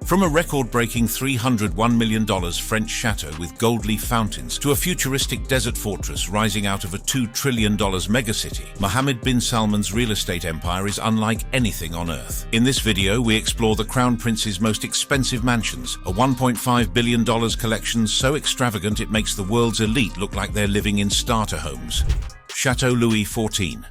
From a record-breaking $301 million French chateau with gold leaf fountains to a futuristic desert fortress rising out of a $2 trillion megacity, Mohammed bin Salman's real estate empire is unlike anything on Earth. In this video, we explore the Crown Prince's most expensive mansions, a $1.5 billion collection so extravagant it makes the world's elite look like they're living in starter homes. Chateau Louis XIV.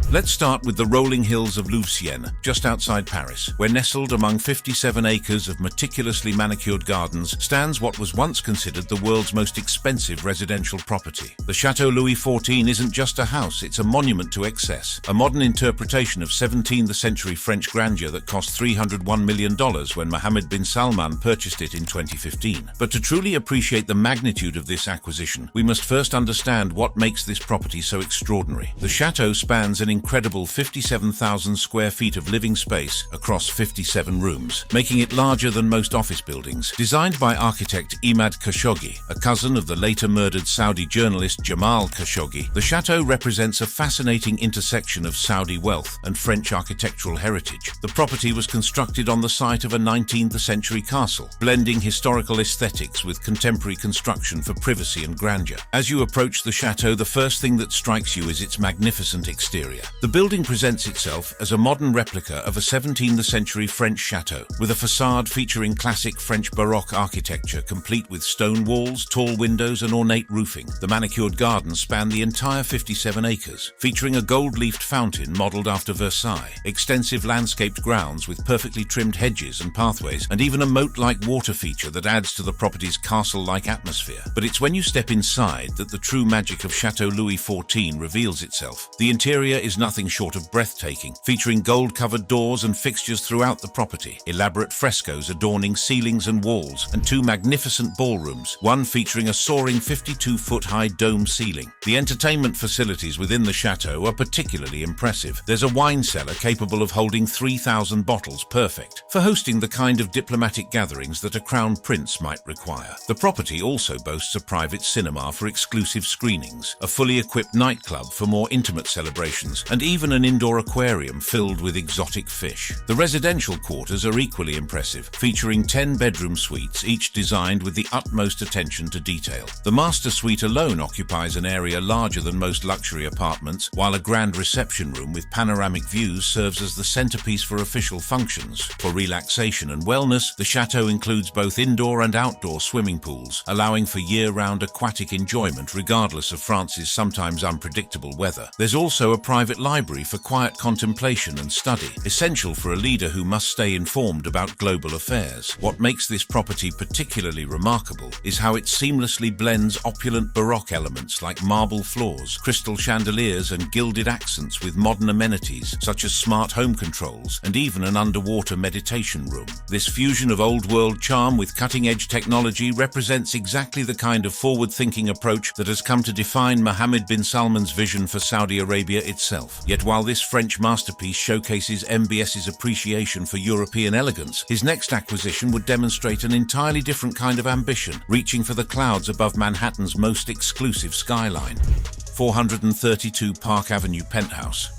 Let's start with the rolling hills of Louveciennes, just outside Paris, where nestled among 57 acres of meticulously manicured gardens stands what was once considered the world's most expensive residential property. The Chateau Louis XIV isn't just a house, it's a monument to excess, a modern interpretation of 17th century French grandeur that cost $301 million when Mohammed bin Salman purchased it in 2015. But to truly appreciate the magnitude of this acquisition, we must first understand what makes this property so extraordinary. The chateau spans an incredible 57,000 square feet of living space across 57 rooms, making it larger than most office buildings. Designed by architect Imad Khashoggi, a cousin of the later murdered Saudi journalist Jamal Khashoggi, the chateau represents a fascinating intersection of Saudi wealth and French architectural heritage. The property was constructed on the site of a 19th century castle, blending historical aesthetics with contemporary construction for privacy and grandeur. As you approach the chateau, the first thing that strikes you is its magnificent exterior. The building presents itself as a modern replica of a 17th century French chateau, with a facade featuring classic French Baroque architecture complete with stone walls, tall windows and ornate roofing. The manicured gardens span the entire 57 acres, featuring a gold-leafed fountain modelled after Versailles, extensive landscaped grounds with perfectly trimmed hedges and pathways, and even a moat-like water feature that adds to the property's castle-like atmosphere. But it's when you step inside that the true magic of Chateau Louis XIV reveals itself. The interior is nothing short of breathtaking, featuring gold-covered doors and fixtures throughout the property, elaborate frescoes adorning ceilings and walls, and two magnificent ballrooms, one featuring a soaring 52-foot-high dome ceiling. The entertainment facilities within the chateau are particularly impressive. There's a wine cellar capable of holding 3,000 bottles, perfect for hosting the kind of diplomatic gatherings that a crown prince might require. The property also boasts a private cinema for exclusive screenings, a fully equipped nightclub for more intimate celebrations, and even an indoor aquarium filled with exotic fish. The residential quarters are equally impressive, featuring 10 bedroom suites, each designed with the utmost attention to detail. The master suite alone occupies an area larger than most luxury apartments, while a grand reception room with panoramic views serves as the centerpiece for official functions. For relaxation and wellness, the chateau includes both indoor and outdoor swimming pools, allowing for year-round aquatic enjoyment regardless of France's sometimes unpredictable weather. There's also a private library for quiet contemplation and study, essential for a leader who must stay informed about global affairs. What makes this property particularly remarkable is how it seamlessly blends opulent Baroque elements like marble floors, crystal chandeliers and gilded accents with modern amenities such as smart home controls and even an underwater meditation room. This fusion of old-world charm with cutting-edge technology represents exactly the kind of forward-thinking approach that has come to define Mohammed bin Salman's vision for Saudi Arabia itself. Yet while this French masterpiece showcases MBS's appreciation for European elegance, his next acquisition would demonstrate an entirely different kind of ambition, reaching for the clouds above Manhattan's most exclusive skyline. 432 Park Avenue penthouse.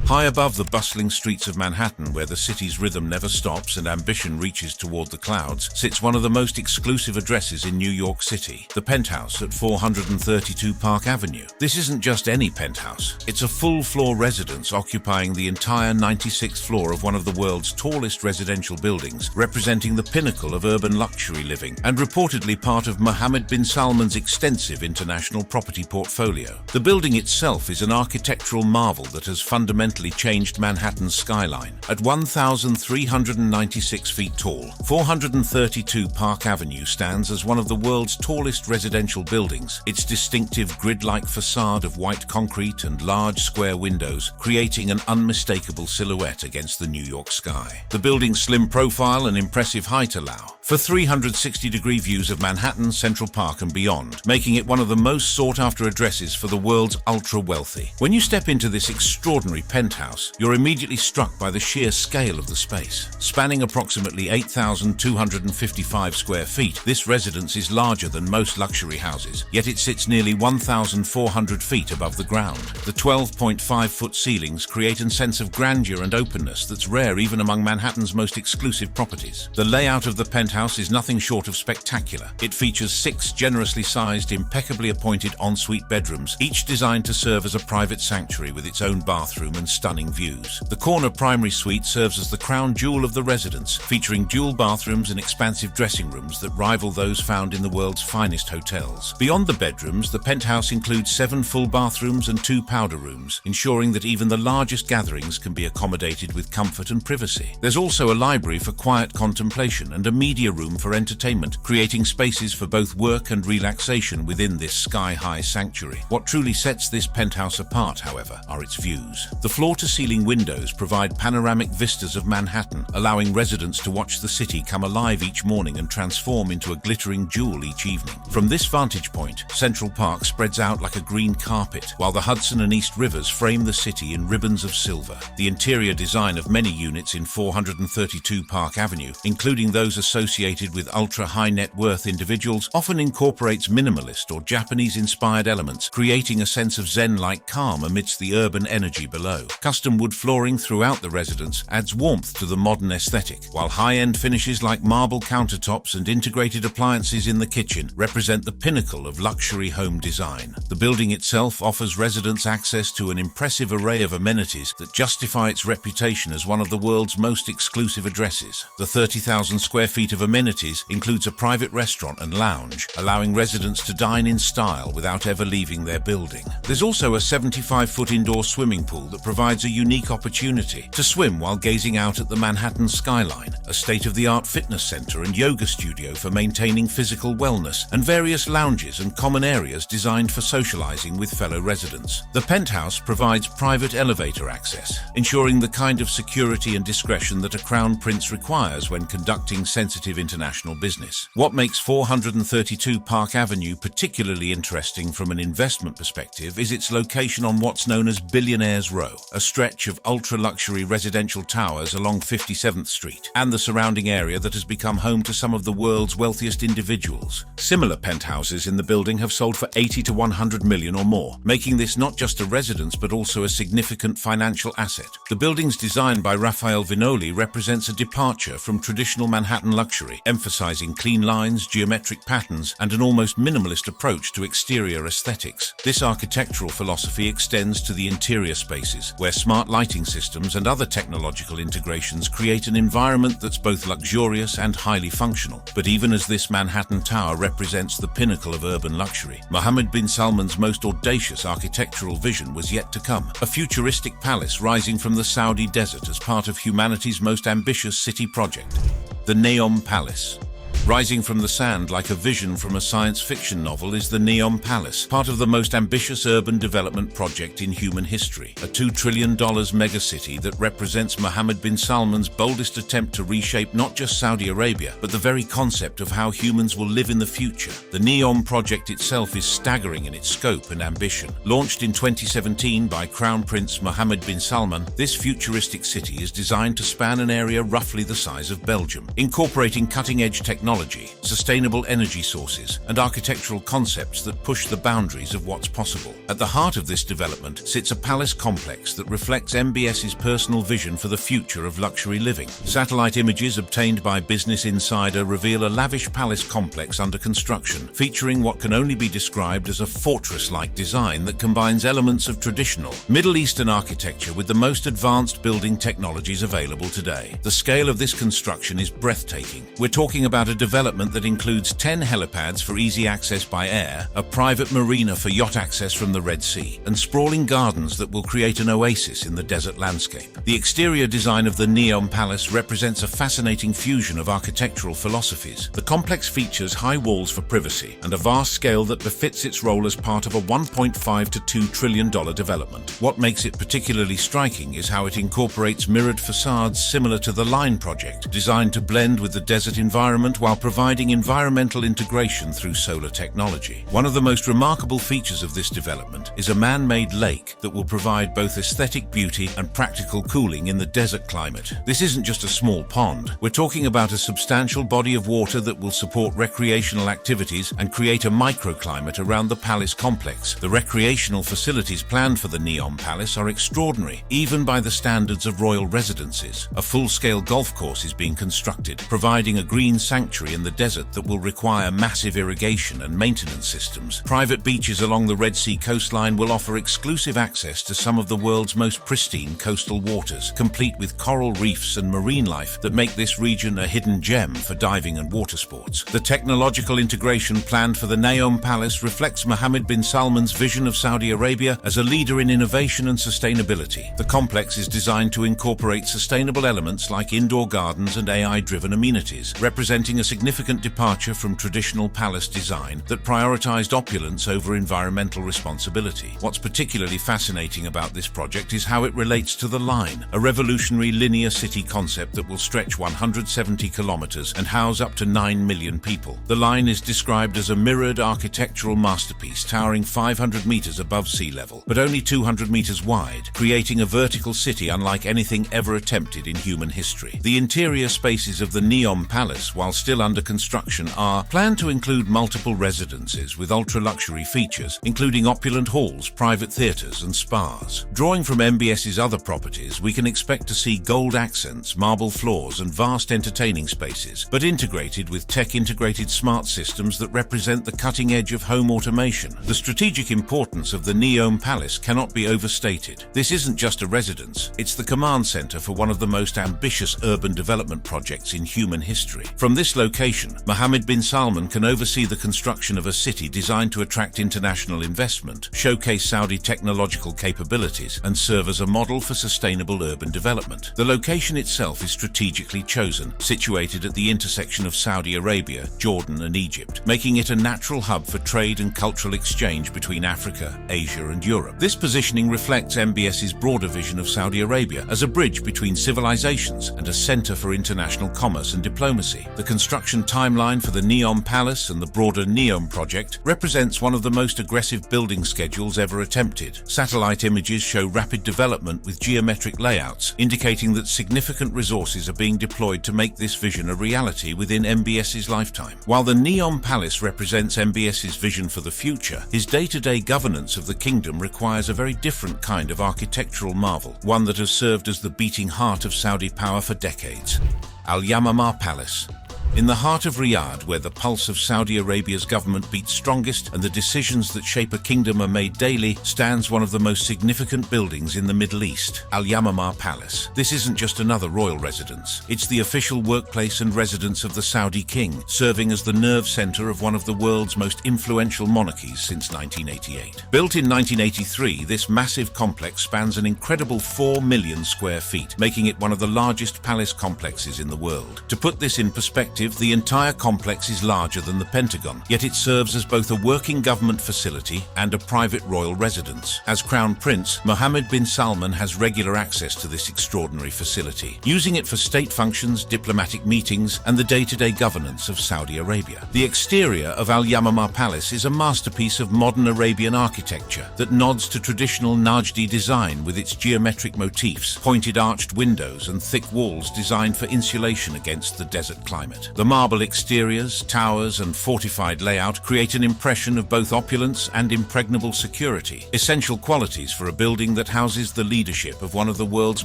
High above the bustling streets of Manhattan, where the city's rhythm never stops and ambition reaches toward the clouds, sits one of the most exclusive addresses in New York City, the penthouse at 432 Park Avenue. This isn't just any penthouse. It's a full-floor residence occupying the entire 96th floor of one of the world's tallest residential buildings, representing the pinnacle of urban luxury living, and reportedly part of Mohammed bin Salman's extensive international property portfolio. The building itself is an architectural marvel that has fundamentally changed Manhattan's skyline. At 1,396 feet tall, 432 Park Avenue stands as one of the world's tallest residential buildings, its distinctive grid-like facade of white concrete and large square windows creating an unmistakable silhouette against the New York sky. The building's slim profile and impressive height allow for 360-degree views of Manhattan, Central Park and beyond, making it one of the most sought-after addresses for the world's ultra-wealthy. When you step into this extraordinary penthouse, you're immediately struck by the sheer scale of the space. Spanning approximately 8,255 square feet, this residence is larger than most luxury houses, yet it sits nearly 1,400 feet above the ground. The 12.5-foot ceilings create a sense of grandeur and openness that's rare even among Manhattan's most exclusive properties. The layout of the penthouse penthouse is nothing short of spectacular. It features 6 generously sized, impeccably appointed ensuite bedrooms, each designed to serve as a private sanctuary with its own bathroom and stunning views. The corner primary suite serves as the crown jewel of the residence, featuring dual bathrooms and expansive dressing rooms that rival those found in the world's finest hotels. Beyond the bedrooms, the penthouse includes 7 full bathrooms and 2 powder rooms, ensuring that even the largest gatherings can be accommodated with comfort and privacy. There's also a library for quiet contemplation and a media room for entertainment, creating spaces for both work and relaxation within this sky-high sanctuary. What truly sets this penthouse apart, however, are its views. The floor-to-ceiling windows provide panoramic vistas of Manhattan, allowing residents to watch the city come alive each morning and transform into a glittering jewel each evening. From this vantage point, Central Park spreads out like a green carpet, while the Hudson and East Rivers frame the city in ribbons of silver. The interior design of many units in 432 Park Avenue, including those associated with ultra-high net worth individuals, often incorporates minimalist or Japanese-inspired elements, creating a sense of zen-like calm amidst the urban energy below. Custom wood flooring throughout the residence adds warmth to the modern aesthetic, while high-end finishes like marble countertops and integrated appliances in the kitchen represent the pinnacle of luxury home design. The building itself offers residents access to an impressive array of amenities that justify its reputation as one of the world's most exclusive addresses. The 30,000 square feet of amenities includes a private restaurant and lounge, allowing residents to dine in style without ever leaving their building. There's also a 75-foot indoor swimming pool that provides a unique opportunity to swim while gazing out at the Manhattan skyline, a state-of-the-art fitness center and yoga studio for maintaining physical wellness, and various lounges and common areas designed for socializing with fellow residents. The penthouse provides private elevator access, ensuring the kind of security and discretion that a crown prince requires when conducting sensitive international business. What makes 432 Park Avenue particularly interesting from an investment perspective is its location on what's known as Billionaire's Row, a stretch of ultra-luxury residential towers along 57th Street, and the surrounding area that has become home to some of the world's wealthiest individuals. Similar penthouses in the building have sold for 80 to 100 million or more, making this not just a residence but also a significant financial asset. The building's design by Raphael Vinoli represents a departure from traditional Manhattan luxury, emphasizing clean lines, geometric patterns, and an almost minimalist approach to exterior aesthetics. This architectural philosophy extends to the interior spaces, where smart lighting systems and other technological integrations create an environment that's both luxurious and highly functional. But even as this Manhattan tower represents the pinnacle of urban luxury, Mohammed bin Salman's most audacious architectural vision was yet to come, a futuristic palace rising from the Saudi desert as part of humanity's most ambitious city project, the Neom Palace. Rising from the sand like a vision from a science fiction novel is the Neom Palace, part of the most ambitious urban development project in human history, a $2 trillion megacity that represents Mohammed bin Salman's boldest attempt to reshape not just Saudi Arabia, but the very concept of how humans will live in the future. The Neom project itself is staggering in its scope and ambition. Launched in 2017 by Crown Prince Mohammed bin Salman, this futuristic city is designed to span an area roughly the size of Belgium, incorporating cutting-edge technology, sustainable energy sources, and architectural concepts that push the boundaries of what's possible. At the heart of this development sits a palace complex that reflects MBS's personal vision for the future of luxury living. Satellite images obtained by Business Insider reveal a lavish palace complex under construction, featuring what can only be described as a fortress-like design that combines elements of traditional Middle Eastern architecture with the most advanced building technologies available today. The scale of this construction is breathtaking. We're talking about a development that includes 10 helipads for easy access by air, a private marina for yacht access from the Red Sea, and sprawling gardens that will create an oasis in the desert landscape. The exterior design of the Neom Palace represents a fascinating fusion of architectural philosophies. The complex features high walls for privacy and a vast scale that befits its role as part of a $1.5 to $2 trillion development. What makes it particularly striking is how it incorporates mirrored facades similar to the Line project, designed to blend with the desert environment while providing environmental integration through solar technology. One of the most remarkable features of this development is a man-made lake that will provide both aesthetic beauty and practical cooling in the desert climate. This isn't just a small pond. We're talking about a substantial body of water that will support recreational activities and create a microclimate around the palace complex. The recreational facilities planned for the Neom Palace are extraordinary, even by the standards of royal residences. A full-scale golf course is being constructed, providing a green sanctuary sanctuary in the desert that will require massive irrigation and maintenance systems. Private beaches along the Red Sea coastline will offer exclusive access to some of the world's most pristine coastal waters, complete with coral reefs and marine life that make this region a hidden gem for diving and water sports. The technological integration planned for the Neom Palace reflects Mohammed bin Salman's vision of Saudi Arabia as a leader in innovation and sustainability. The complex is designed to incorporate sustainable elements like indoor gardens and AI-driven amenities, representing a significant departure from traditional palace design that prioritized opulence over environmental responsibility. What's particularly fascinating about this project is how it relates to the Line, a revolutionary linear city concept that will stretch 170 kilometers and house up to 9 million people. The Line is described as a mirrored architectural masterpiece towering 500 meters above sea level, but only 200 meters wide, creating a vertical city unlike anything ever attempted in human history. The interior spaces of the Neom Palace, while still under construction, are planned to include multiple residences with ultra-luxury features, including opulent halls, private theaters, and spas. Drawing from MBS's other properties, we can expect to see gold accents, marble floors, and vast entertaining spaces, but integrated with tech-integrated smart systems that represent the cutting edge of home automation. The strategic importance of the Neom Palace cannot be overstated. This isn't just a residence, it's the command center for one of the most ambitious urban development projects in human history. From this location, Mohammed bin Salman can oversee the construction of a city designed to attract international investment, showcase Saudi technological capabilities, and serve as a model for sustainable urban development. The location itself is strategically chosen, situated at the intersection of Saudi Arabia, Jordan, and Egypt, making it a natural hub for trade and cultural exchange between Africa, Asia, and Europe. This positioning reflects MBS's broader vision of Saudi Arabia as a bridge between civilizations and a center for international commerce and diplomacy. The construction timeline for the Neom Palace and the broader Neom project represents one of the most aggressive building schedules ever attempted. Satellite images show rapid development with geometric layouts, indicating that significant resources are being deployed to make this vision a reality within MBS's lifetime. While the Neom Palace represents MBS's vision for the future, his day-to-day governance of the kingdom requires a very different kind of architectural marvel, one that has served as the beating heart of Saudi power for decades. Al Yamamah Palace. In the heart of Riyadh, where the pulse of Saudi Arabia's government beats strongest and the decisions that shape a kingdom are made daily, stands one of the most significant buildings in the Middle East, Al Yamamah Palace. This isn't just another royal residence. It's the official workplace and residence of the Saudi king, serving as the nerve center of one of the world's most influential monarchies since 1988. Built in 1983, this massive complex spans an incredible 4 million square feet, making it one of the largest palace complexes in the world. To put this in perspective, the entire complex is larger than the Pentagon, yet it serves as both a working government facility and a private royal residence. As Crown Prince, Mohammed bin Salman has regular access to this extraordinary facility, using it for state functions, diplomatic meetings, and the day-to-day governance of Saudi Arabia. The exterior of Al Yamamah Palace is a masterpiece of modern Arabian architecture that nods to traditional Najdi design with its geometric motifs, pointed arched windows, and thick walls designed for insulation against the desert climate. The marble exteriors, towers, and fortified layout create an impression of both opulence and impregnable security, essential qualities for a building that houses the leadership of one of the world's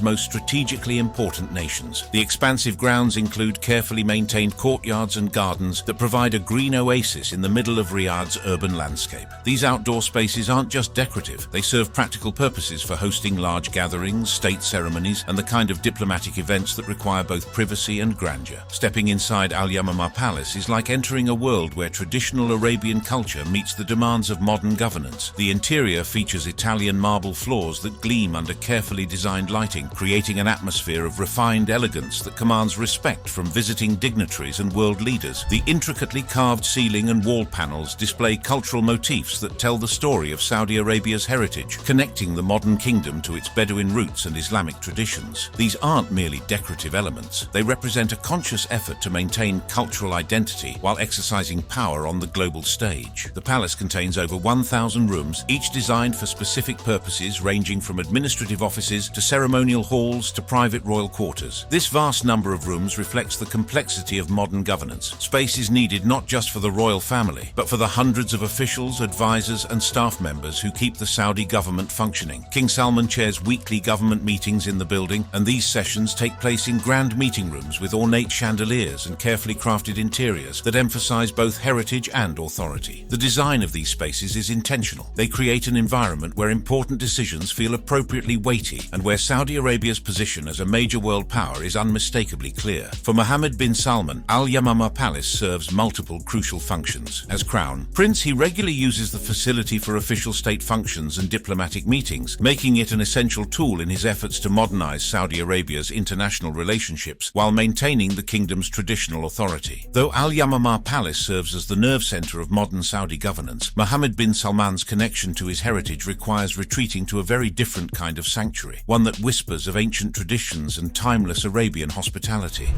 most strategically important nations. The expansive grounds include carefully maintained courtyards and gardens that provide a green oasis in the middle of Riyadh's urban landscape. These outdoor spaces aren't just decorative, they serve practical purposes for hosting large gatherings, state ceremonies, and the kind of diplomatic events that require both privacy and grandeur. Stepping inside Al Yamamah Palace is like entering a world where traditional Arabian culture meets the demands of modern governance. The interior features Italian marble floors that gleam under carefully designed lighting, creating an atmosphere of refined elegance that commands respect from visiting dignitaries and world leaders. The intricately carved ceiling and wall panels display cultural motifs that tell the story of Saudi Arabia's heritage, connecting the modern kingdom to its Bedouin roots and Islamic traditions. These aren't merely decorative elements, they represent a conscious effort to maintain cultural identity while exercising power on the global stage. The palace contains over 1,000 rooms, each designed for specific purposes ranging from administrative offices to ceremonial halls to private royal quarters. This vast number of rooms reflects the complexity of modern governance. Space is needed not just for the royal family, but for the hundreds of officials, advisors, and staff members who keep the Saudi government functioning. King Salman chairs weekly government meetings in the building, and these sessions take place in grand meeting rooms with ornate chandeliers and carefully crafted interiors that emphasize both heritage and authority. The design of these spaces is intentional. They create an environment where important decisions feel appropriately weighty and where Saudi Arabia's position as a major world power is unmistakably clear. For Mohammed bin Salman, Al Yamama Palace serves multiple crucial functions. As Crown Prince, he regularly uses the facility for official state functions and diplomatic meetings, making it an essential tool in his efforts to modernize Saudi Arabia's international relationships while maintaining the kingdom's traditional authority. Though Al Yamama Palace serves as the nerve center of modern Saudi governance, Mohammed bin Salman's connection to his heritage requires retreating to a very different kind of sanctuary, one that whispers of ancient traditions and timeless Arabian hospitality.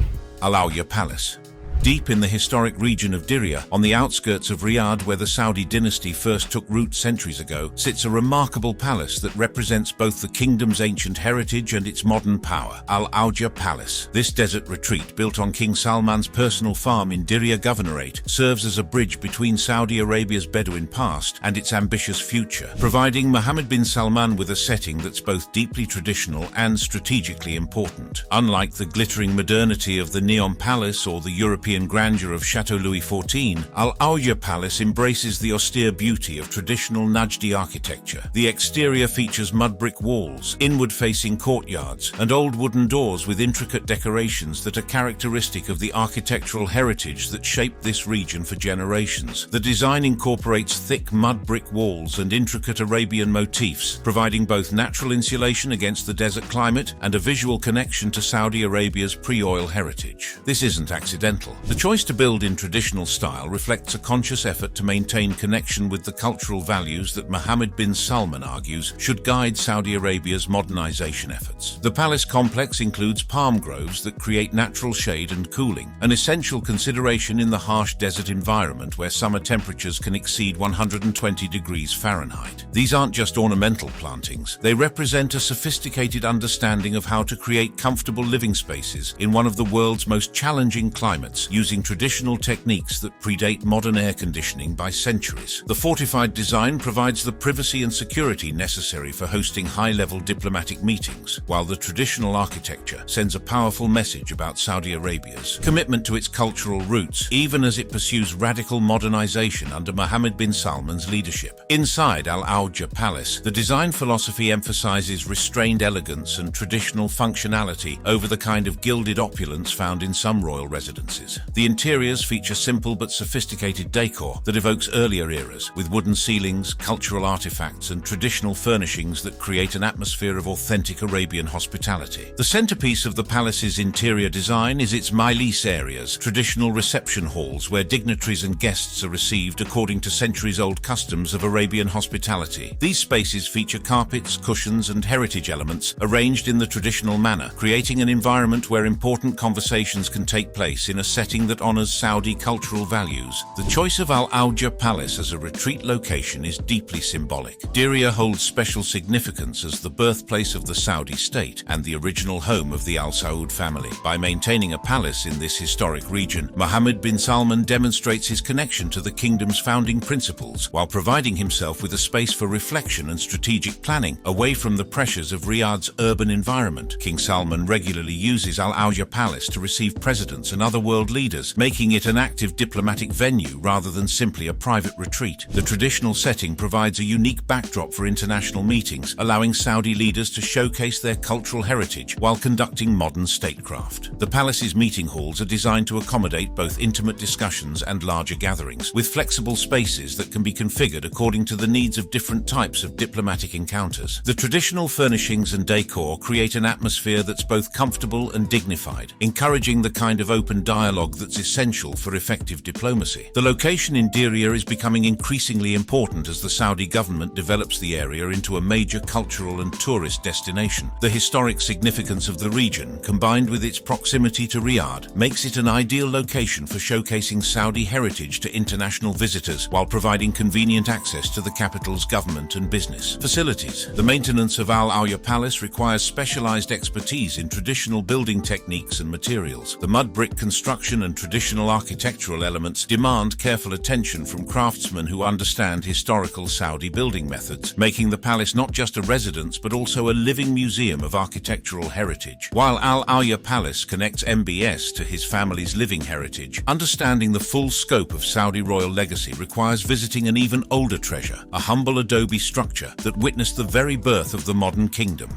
Al Auya Palace. Deep in the historic region of Diriyah, on the outskirts of Riyadh where the Saudi dynasty first took root centuries ago, sits a remarkable palace that represents both the kingdom's ancient heritage and its modern power, Al Auya Palace. This desert retreat, built on King Salman's personal farm in Diriyah Governorate, serves as a bridge between Saudi Arabia's Bedouin past and its ambitious future, providing Mohammed bin Salman with a setting that's both deeply traditional and strategically important. Unlike the glittering modernity of the Neon Palace or the European grandeur of Chateau Louis XIV, Al Auya Palace embraces the austere beauty of traditional Najdi architecture. The exterior features mud brick walls, inward-facing courtyards, and old wooden doors with intricate decorations that are characteristic of the architectural heritage that shaped this region for generations. The design incorporates thick mud brick walls and intricate Arabian motifs, providing both natural insulation against the desert climate and a visual connection to Saudi Arabia's pre-oil heritage. This isn't accidental. The choice to build in traditional style reflects a conscious effort to maintain connection with the cultural values that Mohammed bin Salman argues should guide Saudi Arabia's modernization efforts. The palace complex includes palm groves that create natural shade and cooling, an essential consideration in the harsh desert environment where summer temperatures can exceed 120 degrees Fahrenheit. These aren't just ornamental plantings, they represent a sophisticated understanding of how to create comfortable living spaces in one of the world's most challenging climates, using traditional techniques that predate modern air conditioning by centuries. The fortified design provides the privacy and security necessary for hosting high-level diplomatic meetings, while the traditional architecture sends a powerful message about Saudi Arabia's commitment to its cultural roots, even as it pursues radical modernization under Mohammed bin Salman's leadership. Inside Al Auya Palace, the design philosophy emphasizes restrained elegance and traditional functionality over the kind of gilded opulence found in some royal residences. The interiors feature simple but sophisticated decor that evokes earlier eras, with wooden ceilings, cultural artifacts, and traditional furnishings that create an atmosphere of authentic Arabian hospitality. The centerpiece of the palace's interior design is its majlis areas, traditional reception halls where dignitaries and guests are received according to centuries-old customs of Arabian hospitality. These spaces feature carpets, cushions, and heritage elements arranged in the traditional manner, creating an environment where important conversations can take place in a setting that honors Saudi cultural values. The choice of Al Auya Palace as a retreat location is deeply symbolic. Diriyah holds special significance as the birthplace of the Saudi state and the original home of the Al Saud family. By maintaining a palace in this historic region, Mohammed bin Salman demonstrates his connection to the kingdom's founding principles, while providing himself with a space for reflection and strategic planning, away from the pressures of Riyadh's urban environment. King Salman regularly uses Al Auya Palace to receive presidents and other world leaders, making it an active diplomatic venue rather than simply a private retreat. The traditional setting provides a unique backdrop for international meetings, allowing Saudi leaders to showcase their cultural heritage while conducting modern statecraft. The palace's meeting halls are designed to accommodate both intimate discussions and larger gatherings, with flexible spaces that can be configured according to the needs of different types of diplomatic encounters. The traditional furnishings and decor create an atmosphere that's both comfortable and dignified, encouraging the kind of open dialogue that's essential for effective diplomacy. The location in Diriyah is becoming increasingly important as the Saudi government develops the area into a major cultural and tourist destination. The historic significance of the region, combined with its proximity to Riyadh, makes it an ideal location for showcasing Saudi heritage to international visitors while providing convenient access to the capital's government and business facilities. The maintenance of Al Auya Palace requires specialized expertise in traditional building techniques and materials. The mud brick construction construction and traditional architectural elements demand careful attention from craftsmen who understand historical Saudi building methods, making the palace not just a residence but also a living museum of architectural heritage. While Al Arya Palace connects MBS to his family's living heritage, understanding the full scope of Saudi royal legacy requires visiting an even older treasure, a humble adobe structure that witnessed the very birth of the modern kingdom.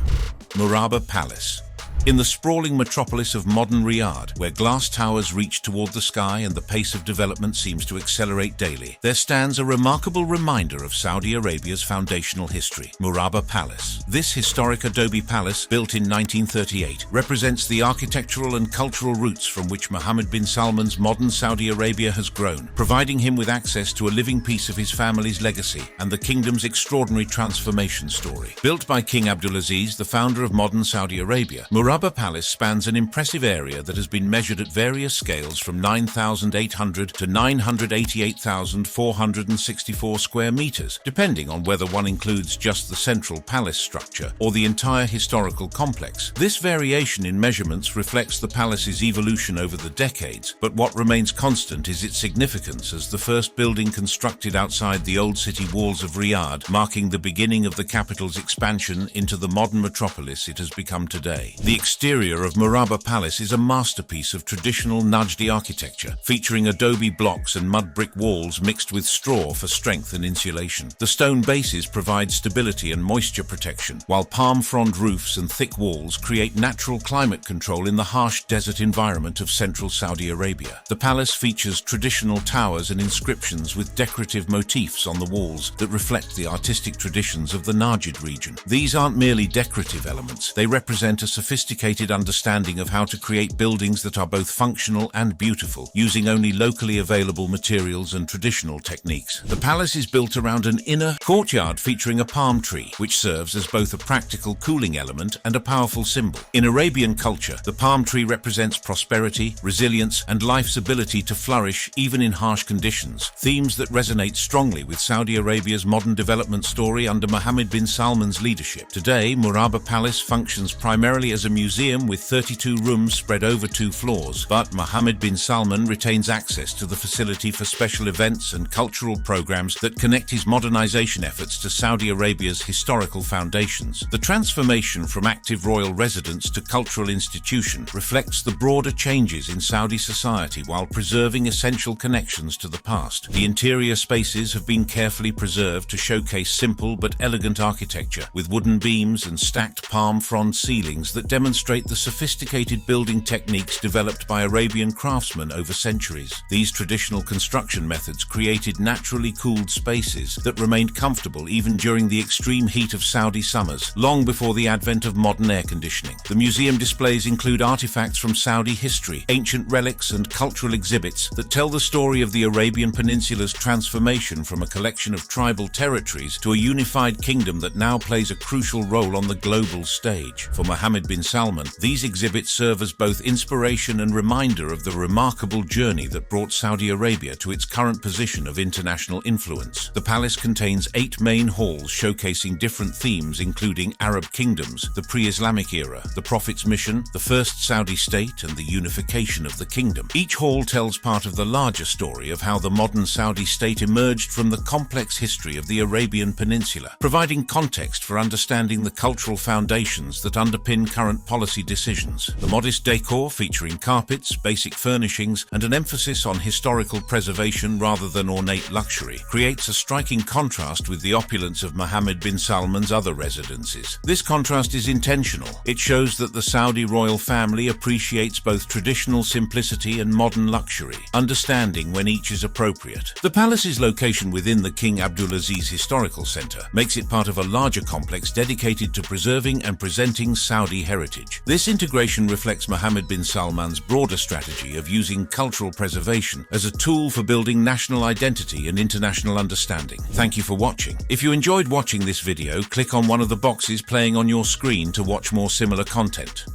Murabba Palace. In the sprawling metropolis of modern Riyadh, where glass towers reach toward the sky and the pace of development seems to accelerate daily, there stands a remarkable reminder of Saudi Arabia's foundational history, Murabba Palace. This historic adobe palace, built in 1938, represents the architectural and cultural roots from which Mohammed bin Salman's modern Saudi Arabia has grown, providing him with access to a living piece of his family's legacy and the kingdom's extraordinary transformation story. Built by King Abdulaziz, the founder of modern Saudi Arabia, Murabba Palace spans an impressive area that has been measured at various scales from 9,800 to 988,464 square meters, depending on whether one includes just the central palace structure or the entire historical complex. This variation in measurements reflects the palace's evolution over the decades, but what remains constant is its significance as the first building constructed outside the old city walls of Riyadh, marking the beginning of the capital's expansion into the modern metropolis it has become today. The exterior of Murabba Palace is a masterpiece of traditional Najdi architecture, featuring adobe blocks and mud brick walls mixed with straw for strength and insulation. The stone bases provide stability and moisture protection, while palm frond roofs and thick walls create natural climate control in the harsh desert environment of central Saudi Arabia. The palace features traditional towers and inscriptions with decorative motifs on the walls that reflect the artistic traditions of the Najd region. These aren't merely decorative elements, they represent a sophisticated understanding of how to create buildings that are both functional and beautiful, using only locally available materials and traditional techniques. The palace is built around an inner courtyard featuring a palm tree, which serves as both a practical cooling element and a powerful symbol. In Arabian culture, the palm tree represents prosperity, resilience, and life's ability to flourish even in harsh conditions, themes that resonate strongly with Saudi Arabia's modern development story under Mohammed bin Salman's leadership. Today, Murabba Palace functions primarily as a museum with 32 rooms spread over 2 floors, but Mohammed bin Salman retains access to the facility for special events and cultural programs that connect his modernization efforts to Saudi Arabia's historical foundations. The transformation from active royal residence to cultural institution reflects the broader changes in Saudi society while preserving essential connections to the past. The interior spaces have been carefully preserved to showcase simple but elegant architecture, with wooden beams and stacked palm frond ceilings that demonstrate the sophisticated building techniques developed by Arabian craftsmen over centuries. These traditional construction methods created naturally cooled spaces that remained comfortable even during the extreme heat of Saudi summers, long before the advent of modern air conditioning. The museum displays include artifacts from Saudi history, ancient relics, and cultural exhibits that tell the story of the Arabian Peninsula's transformation from a collection of tribal territories to a unified kingdom that now plays a crucial role on the global stage. For Mohammed bin Salman, these exhibits serve as both inspiration and reminder of the remarkable journey that brought Saudi Arabia to its current position of international influence. The palace contains 8 main halls showcasing different themes including Arab kingdoms, the pre-Islamic era, the Prophet's mission, the first Saudi state, and the unification of the kingdom. Each hall tells part of the larger story of how the modern Saudi state emerged from the complex history of the Arabian Peninsula, providing context for understanding the cultural foundations that underpin current policy decisions. The modest decor featuring carpets, basic furnishings, and an emphasis on historical preservation rather than ornate luxury creates a striking contrast with the opulence of Mohammed bin Salman's other residences. This contrast is intentional. It shows that the Saudi royal family appreciates both traditional simplicity and modern luxury, understanding when each is appropriate. The palace's location within the King Abdulaziz Historical Center makes it part of a larger complex dedicated to preserving and presenting Saudi heritage. This integration reflects Mohammed bin Salman's broader strategy of using cultural preservation as a tool for building national identity and international understanding. Thank you for watching. If you enjoyed watching this video, click on one of the boxes playing on your screen to watch more similar content.